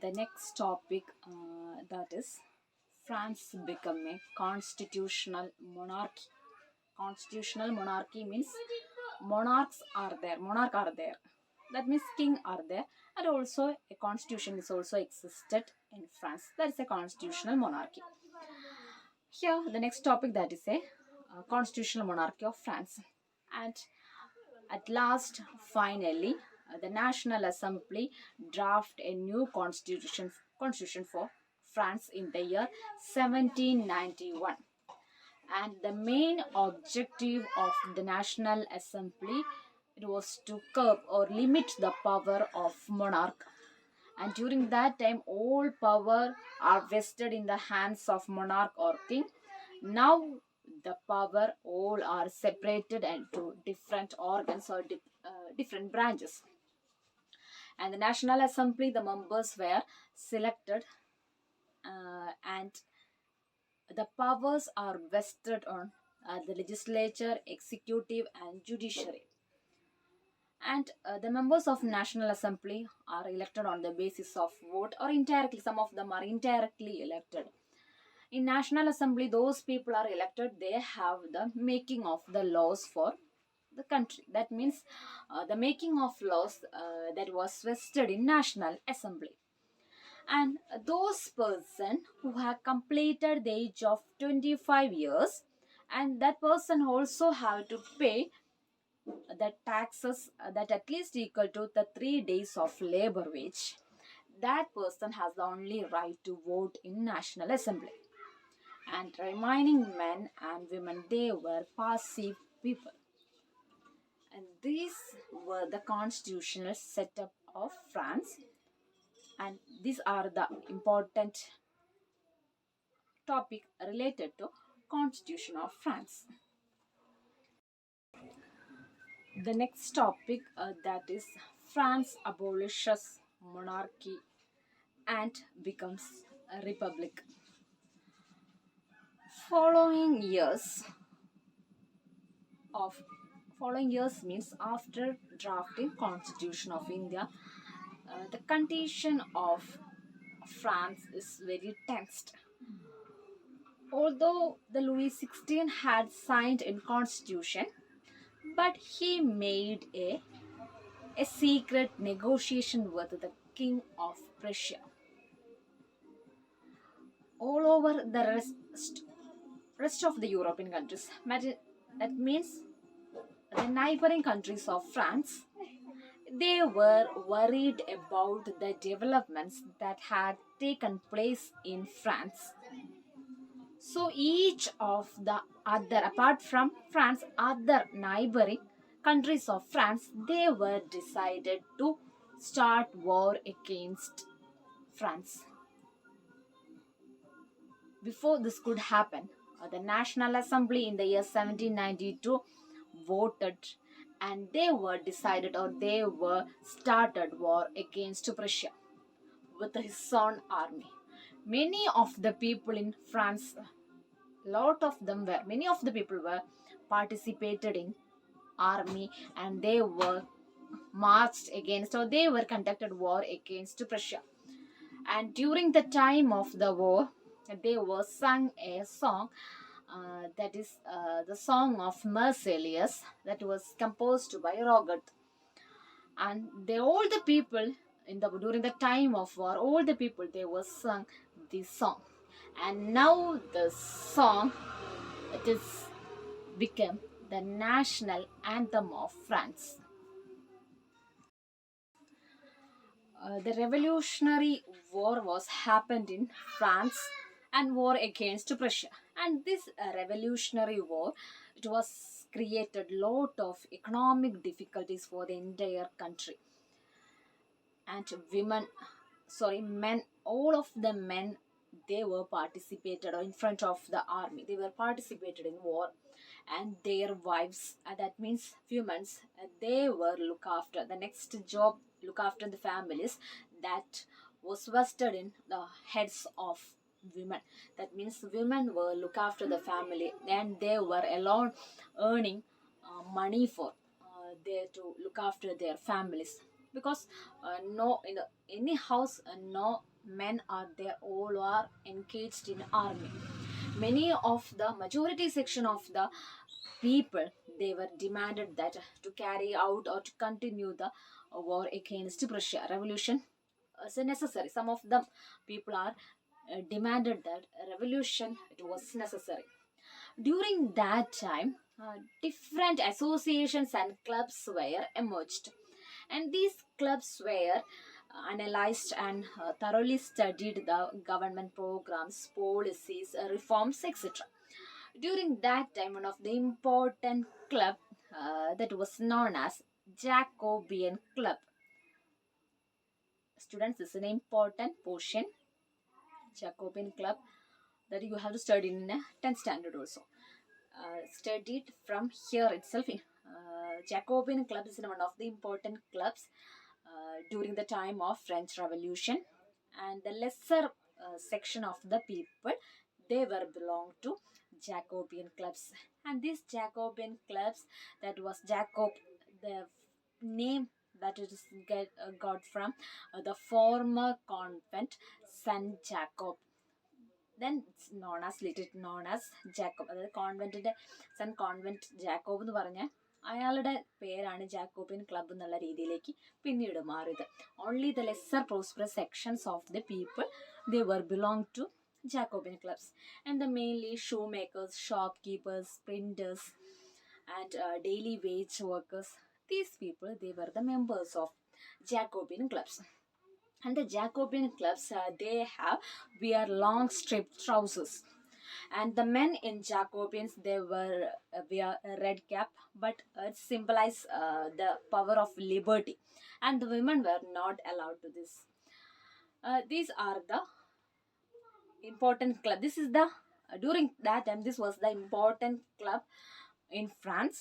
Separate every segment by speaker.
Speaker 1: The next topic that is France become a constitutional monarchy. Constitutional monarchy means monarch are there. That means king are there, and also a constitution is also existed in France. That is a constitutional monarchy. Here, the next topic that is a constitutional monarchy of France, and at last, finally, the National Assembly draft a new constitution for France in the year 1791. And the main objective of the National Assembly it was to curb or limit the power of monarch. And during that time, all power are vested in the hands of monarch or king. Now the power all are separated into different organs or different branches. And the National Assembly, the members were selected, and the powers are vested on the legislature, executive, and judiciary. And the members of National Assembly are elected on the basis of vote or indirectly. Some of them are indirectly elected. In National Assembly, those people are elected, they have the making of the laws for the country. That means the making of laws that was vested in National Assembly. And those person who have completed the age of 25 years, and that person also have to pay the taxes that at least equal to the 3 days of labor wage. That person has the only right to vote in National Assembly. And remaining men and women, they were passive people. And these were the constitutional setup of France. And these are the important topic related to Constitution of France. The next topic that is France abolishes monarchy and becomes a republic. Following years of following years means after drafting Constitution of India, the condition of France is very tensed. Although the Louis XVI had signed in Constitution, but he made a secret negotiation with the King of Prussia. All over the rest of the European countries, that means the neighboring countries of France, they were worried about the developments that had taken place in France. So each of the other, apart from France, other neighboring countries of France, they were decided to start war against France. Before this could happen, the National Assembly in the year 1792 voted, and they were decided or they were started war against Prussia with his own army. Many of the people in France, many of the people were participated in army, and they were marched against or they were conducted war against Prussia. And during the time of the war, they were sung a song that is the song of Marseillaise that was composed by Roget. And all the people during the time of war, all the people they were sung this song. And now the song it is become the national anthem of France. The Revolutionary War was happened in France and war against Prussia. And this Revolutionary War, it was created lot of economic difficulties for the entire country. And men, all of the men, they were participated or in front of the army. They were participated in war, and their wives, that means women, they were look after the next job, look after the families that was vested in the heads of women. That means women were look after the family, and they were alone earning money for they to look after their families. because no in the, any house no men are there, all are engaged in army. Many of the majority section of the people, they were demanded that to carry out or to continue the war against Prussia revolution is necessary. Some of them people are demanded that a revolution it was necessary. During that time, different associations and clubs were emerged, and these clubs were analyzed and thoroughly studied the government programs, policies, reforms, etc. During that time, one of the important club that was known as Jacobean Club. Students, this is an important portion. Jacobean Club that you have to study in 10th standard also. Studied from here itself. Jacobean Club is one of the important clubs during the time of French Revolution, and the lesser section of the people, they were belong to Jacobean clubs. And these Jacobean clubs, that was Jacob, the name that it is got from the former convent Saint Jacob. Then it's known as Jacob, അതായത് കോൺവെന്റിന്റെ saint convent Jacob എന്ന് പറഞ്ഞ അയാളുടെ പേരാണ് Jacobian club എന്നുള്ള രീതിയിലേക്ക് പിന്നീട് മാറിയത്. Only the lesser prosperous sections of the people they were belong to Jacobean clubs, and the mainly shoemakers, shopkeepers, printers, and daily wage workers. These people, they were the members of Jacobean clubs. And the Jacobean clubs, they have wear long striped trousers, and the men in Jacobeans, they were wear a red cap, but it symbolized the power of liberty, and the women were not allowed to this. These are the important club. This is the during that time, this was the important club in France,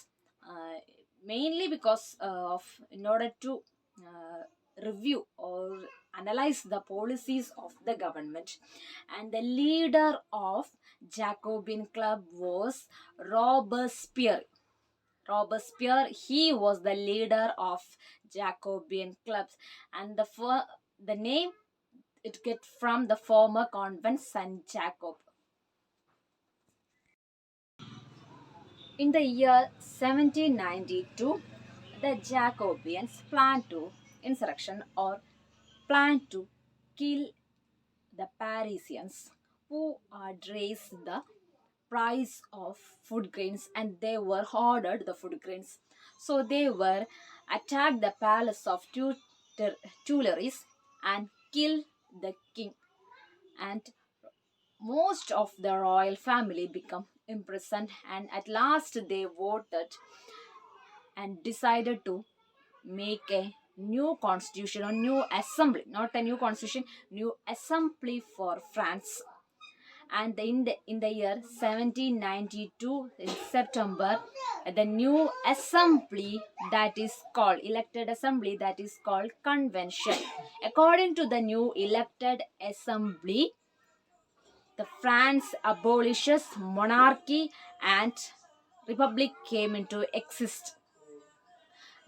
Speaker 1: mainly because of in order to review or analyze the policies of the government. And the leader of Jacobean club was Robespierre. Robespierre, he was the leader of Jacobean clubs, and the name it get from the former convent Saint Jacob. In the year 1792, the Jacobeans planned to insurrection or planned to kill the Parisians who had raised the price of food grains, and they were hoarded the food grains. So they were attacked the palace of Tuileries and killed the king, and most of the royal family become imprisoned, and at last they voted and decided to make a new constitution or new assembly, not a new constitution, new assembly for France. And in the year 1792 in September, the new assembly that is called elected assembly, that is called convention. According to the new elected assembly, the France abolishes monarchy and republic came into exist.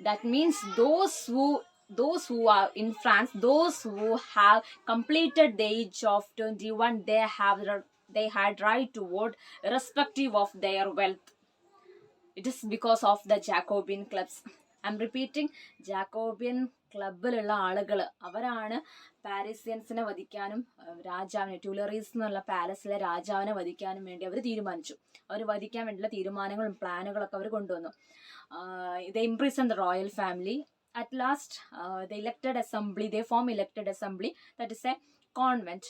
Speaker 1: That means those who are in France, those who have completed the age of 21, they had right to vote irrespective of their wealth. It is because of the Jacobean clubs. I'm repeating, Jacobean ക്ലബിലുള്ള ആളുകൾ അവരാണ് പാരീസിയൻസിനെ വധിക്കാനും രാജാവിനെ ട്യൂലറീസ് എന്നുള്ള പാലസിലെ രാജാവിനെ വധിക്കാനും വേണ്ടി അവർ തീരുമാനിച്ചു. അവർ വധിക്കാൻ വേണ്ടിയുള്ള തീരുമാനങ്ങളും പ്ലാനുകളൊക്കെ അവർ കൊണ്ടുവന്നു. They imprisoned the royal family. At last, the elected assembly, they form elected assembly, that is a convent.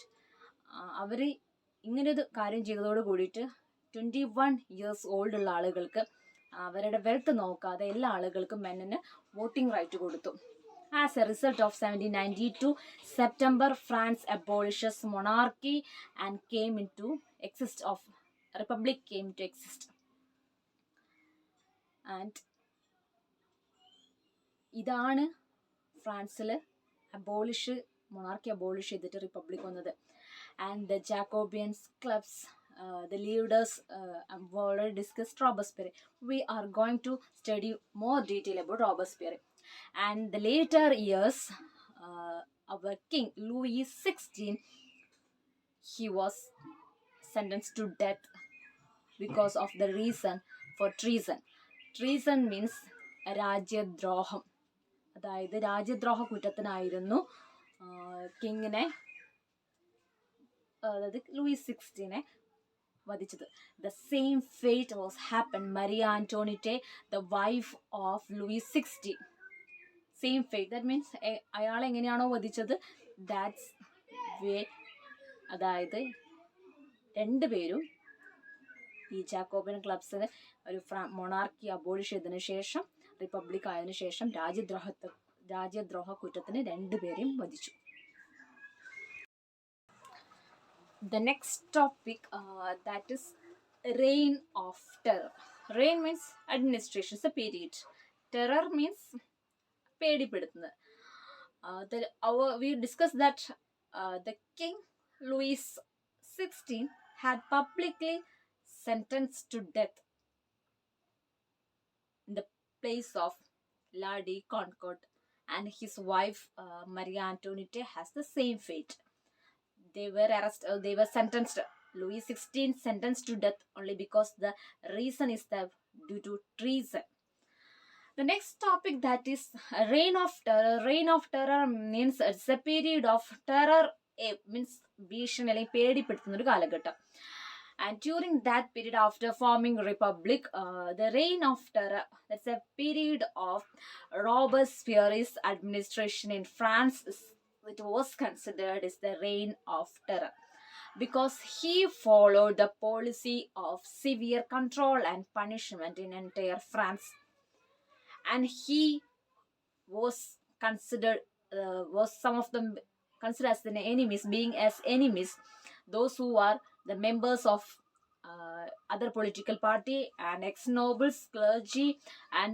Speaker 1: അവർ ഇങ്ങനൊരു കാര്യം ചെയ്തതോട് കൂടിയിട്ട് 21 years ഓൾഡ് ഉള്ള ആളുകൾക്ക് അവരുടെ വെൽത്ത് നോക്കാതെ എല്ലാ ആളുകൾക്കും മെന്നിന് വോട്ടിംഗ് റൈറ്റ് കൊടുത്തു. As a result of 1792, September, France abolishes monarchy and came into exist of republic came to exist. And ഇതാണ് ഫ്രാൻസിൽ monarchy abolish ചെയ്തിട്ട് റിപ്പബ്ലിക് വന്നത്. And the Jacobeans clubs, the leaders, I've already discussed Robespierre. We are going to study more detail about Robespierre. And the later years, our king Louis XVI, he was sentenced to death because of the reason for treason. Treason means രാജ്യദ്രോഹം. അതായത് രാജ്യദ്രോഹ കുറ്റത്തിനായിരുന്നു കിങ്ങിനെ, അതായത് Luis 16 വധിച്ചത്. The same fate was happened Maria Antoinette, the wife of Louis XVI. Same fate. That means അയാൾ എങ്ങനെയാണോ വധിച്ചത്, that's വേ. അതായത് രണ്ടുപേരും ഈ ജാക്കോബിൻ ക്ലബ്സിന് ഒരു മൊണാർക്കി അബോളിഷ് ചെയ്തതിനു ശേഷം, റിപ്പബ്ലിക് ആയതിനു ശേഷം രാജ്യദ്രോഹ കുറ്റത്തിന് രണ്ടുപേരെയും വധിച്ചു. The next topic, that is reign of terror. Reign means administration, it's a period. Terror means പേടിപ്പെടുത്തുന്നത്. We discussed that the king Louis XVI had publicly sentenced to death in the place of Lady Concord, and his wife Maria Antoinette has the same fate. They were arrested, they were sentenced, Louis XVI sentenced to death only because the reason is that due to treason. The next topic, that is reign of terror. Reign of terror means it's a period of terror, means ഭീഷണി അല്ലെങ്കിൽ പേടിപ്പെടുത്തുന്ന ഒരു കാലഘട്ടം. And during that period, after forming republic, the reign of terror, that's a period of Robespierre's administration in France, it was considered as the reign of terror because he followed the policy of severe control and punishment in entire France. And he was considered, was some of them considered as the enemies, being as enemies, those who are the members of other political party and ex-nobles, clergy, and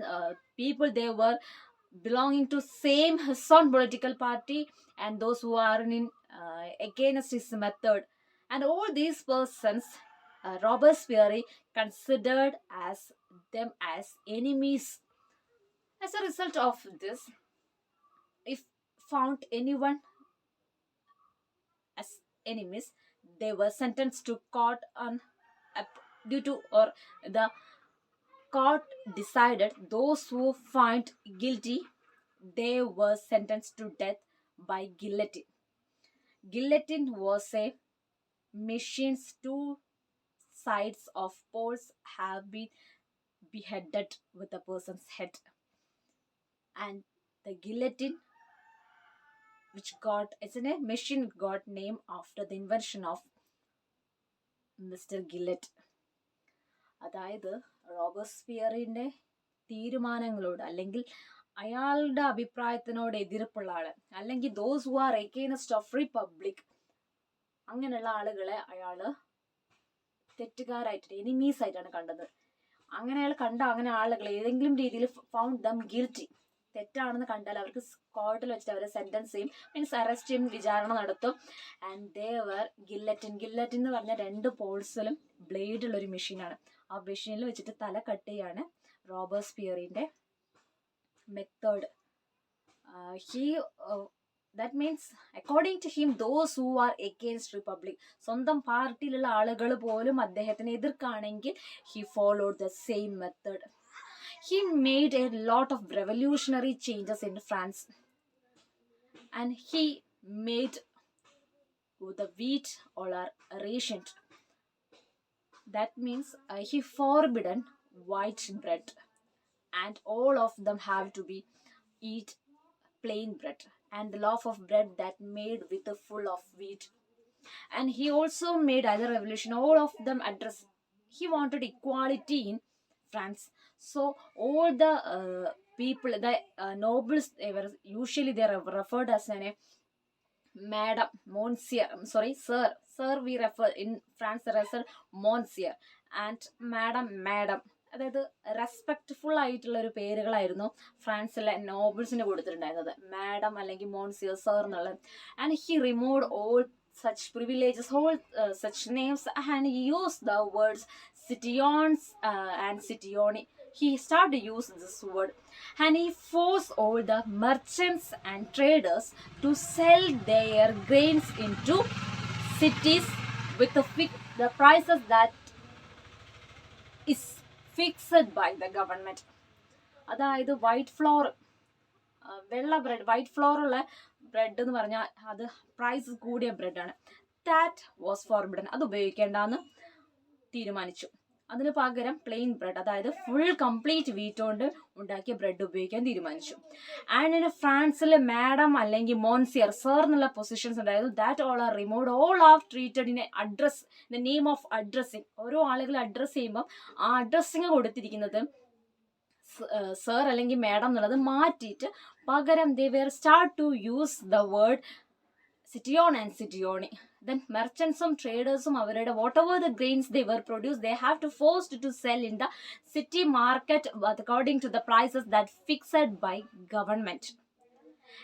Speaker 1: people they were belonging to same his own political party, and those who are in against his method. And all these persons, Robespierre considered as them as enemies. As a result of this, if found anyone as enemies, they were sentenced to court on due to, or the court decided those who find guilty, they were sentenced to death by guillotine. Guillotine was a machine's two sides of poles have been beheaded with a person's head. And the guillotine, which got, it's a machine got name after the invention of Mr. Gillett. അതായത് റോബസ്പിയറിന്റെ തീരുമാനങ്ങളോട് അല്ലെങ്കിൽ അയാളുടെ അഭിപ്രായത്തിനോട് എതിർപ്പുള്ള ആള്, അല്ലെങ്കിൽ those who are against of republic, അങ്ങനെയുള്ള ആളുകളെ അയാള് തെറ്റുകാരായിട്ട്, enemies ആയിട്ടാണ് കണ്ടത്. അങ്ങനെ അയാൾ കണ്ട അങ്ങനെ ആളുകൾ ഏതെങ്കിലും രീതിയിൽ ഫൗണ്ട് ദം ഗിൽറ്റി, തെറ്റാണെന്ന് കണ്ടാൽ അവർക്ക് കോർട്ടിൽ വെച്ചിട്ട് അവരെ സെന്റൻസ് ചെയ്യും, മീൻസ് അറസ്റ്റ് ചെയ്യും, വിചാരണ നടത്തും. And they were guillotine. Guillotine എന്ന് പറഞ്ഞാൽ രണ്ട് പോൾസിലും ബ്ലേഡുള്ള ഒരു മെഷീനാണ്. ആ മെഷീനിൽ വെച്ചിട്ട് തല കട്ട് ചെയ്യാണ് റോബസ്പിയറിന്റെ method. That means, according to him, those who are against republic, സ്വന്തം പാർട്ടിയിലുള്ള ആളുകൾ പോലും അദ്ദേഹത്തിനെ എതിർക്കാണെങ്കിൽ he followed the same method. He made a lot of revolutionary changes in France, and he made the wheat all are rationed. That means he forbidden white bread, and all of them have to be eat plain bread, and the loaf of bread that made with a full of wheat. And he also made other revolution, all of them address, he wanted equality in France. So all the people, the nobles, they were usually they are referred as a madam, monsieur, sir we refer in France as monsieur, and madam. അതായത് respectful ആയിട്ടുള്ള ഒരു പേരുകളായിരുന്നു ഫ്രാൻസിലെ നോബിൾസിന് കൊടുത്തിട്ടുണ്ടായിരുന്നത്, madam അല്ലെങ്കിൽ മോൺസിയർ, sir എന്നുള്ളത്. And he removed all such privileges, all such names, and he used the words citoyens and citoyenne he started to use this word, and he forced all the merchants and traders to sell their grains into cities with the prices that is fixed by the government. അതായത് white floor, വെള്ള bread, white floor ഉള്ള bread എന്ന് പറഞ്ഞാൽ അത് price കൂടിയ ബ്രെഡാണ്. That was forbidden, അത് ഉപയോഗിക്കേണ്ടെന്ന് തീരുമാനിച്ചു. അതിന് പകരം പ്ലെയിൻ ബ്രെഡ്, അതായത് ഫുൾ കംപ്ലീറ്റ് വീറ്റ് കൊണ്ട് ഉണ്ടാക്കിയ ബ്രെഡ് ഉപയോഗിക്കാൻ തീരുമാനിച്ചു. ആൻഡ് ഇൻ ഫ്രാൻസിൽ മാഡം അല്ലെങ്കിൽ മോൺസിയർ, സർ എന്നുള്ള പൊസിഷൻസ് ഉണ്ടായിരുന്നു. That all are removed, all are treated in A address, the name of addressing. ഓരോ ആളുകളെ അഡ്രസ്സ് ചെയ്യുമ്പോൾ ആ അഡ്രസ്സിങ് കൊടുത്തിരിക്കുന്നത് സർ അല്ലെങ്കിൽ മാഡം എന്നുള്ളത് മാറ്റിയിട്ട് പകരം they were start to use the word സിറ്റിയോൺ ആൻഡ് സിറ്റിയോണി. Then merchants and traders അവരുടെ whatever the grains they were produced, they have to forced to sell in the city market according to the prices that fixed by government.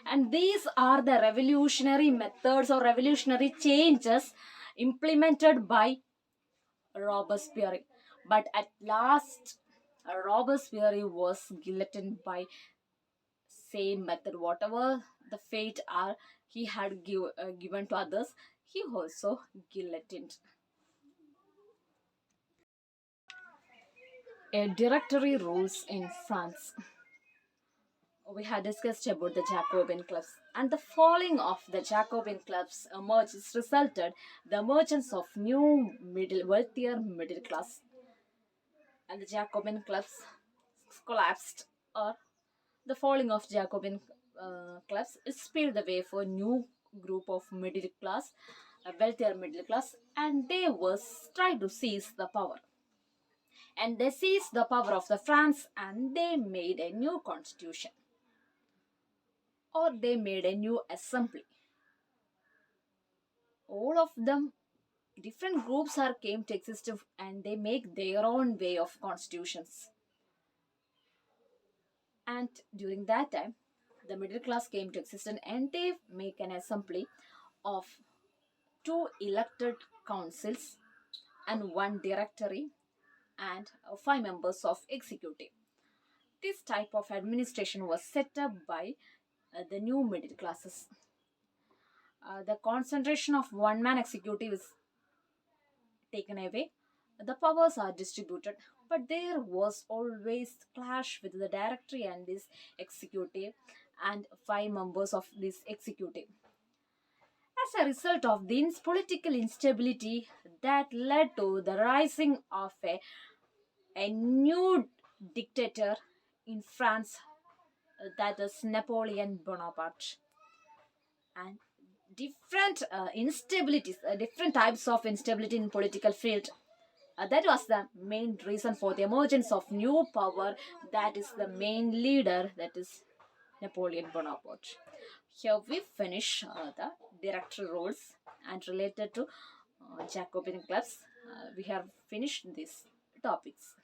Speaker 1: And these are the revolutionary methods or revolutionary changes implemented by Robespierre. But at last Robespierre was guillotined by same method. Whatever the fate are he had given to others, he also guillotined. A directory rules in France. We had discussed about the Jacobin clubs, and the falling of the Jacobin clubs emerges resulted the emergence of new wealthier middle class, and the Jacobin clubs collapsed, or the falling of Jacobin clubs spilled the way for new group of middle class, a wealthier middle class, and they was trying to seize the power. And they seized the power of the France, and they made a new constitution, or they made a new assembly. All of them, different groups are came to exist, and they make their own way of constitutions. And during that time, the middle class came to existence, and they make an assembly of 2 elected councils and 1 directory and 5 members of executive. This type of administration was set up by the new middle classes. The concentration of one-man executive is taken away. The powers are distributed, but there was always clash with the directory and this executive and 5 members of this executive. As a result of this political instability that led to the rising of a new dictator in France, that is Napoleon Bonaparte. And different instabilities, different types of instability in political field. That was the main reason for the emergence of new power, that is the main leader, that is Napoleon Bonaparte. Here we finish the directory roles and related to Jacobin clubs. We have finished these topics.